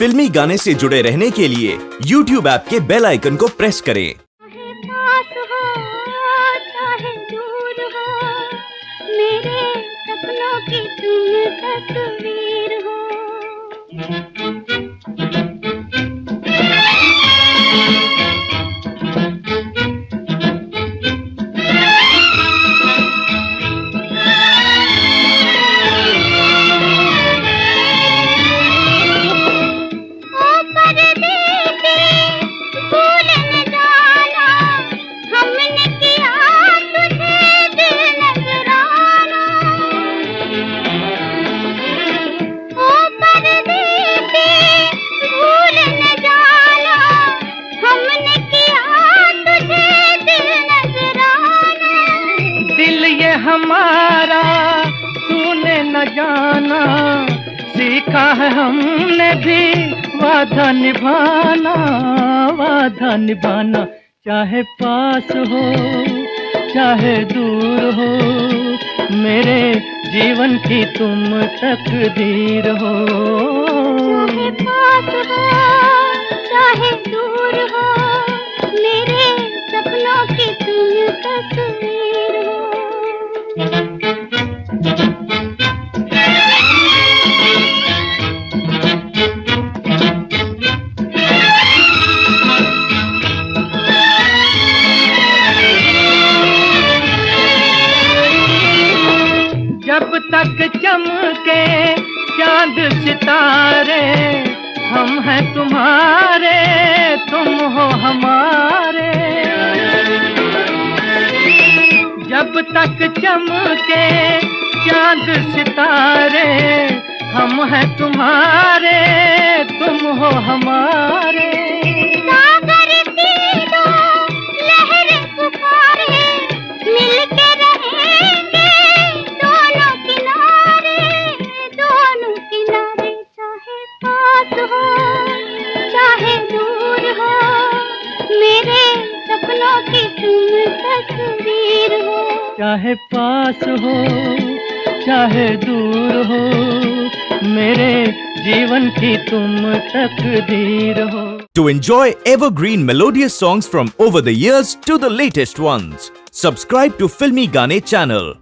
फिल्मी गाने से जुड़े रहने के लिए YouTube ऐप के बेल आइकन को प्रेस करें। पास हो चाहे दूर हो, मेरे सपनों की तुम तस्वीर हो। हमारा तूने न जाना, सीखा है हमने भी वादा निभाना, वादा निभाना। चाहे पास हो चाहे दूर हो, मेरे जीवन की तुम तकदीर हो। चाहे पास हो चाहे दूर हो, मेरे सपनों की तुम तस्वीर हो। जब तक चमके चांद सितारे, हम हैं तुम्हारे तुम हो हमारे। जब तक चमके चांद सितारे, हम हैं तुम्हारे तुम हो हमारे। सागर की दो लहरें पुकारे, मिलके रहेंगे दोनों किनारे, दोनों किनारे। चाहे पास हो चाहे दूर हो, मेरे सपनों की तुम तस्वीर हो। चाहे पास हो चाहे दूर हो, मेरे जीवन की तुम तकदीर हो। To enjoy evergreen melodious songs from over the years to the latest ones, subscribe to Filmy Gaane channel.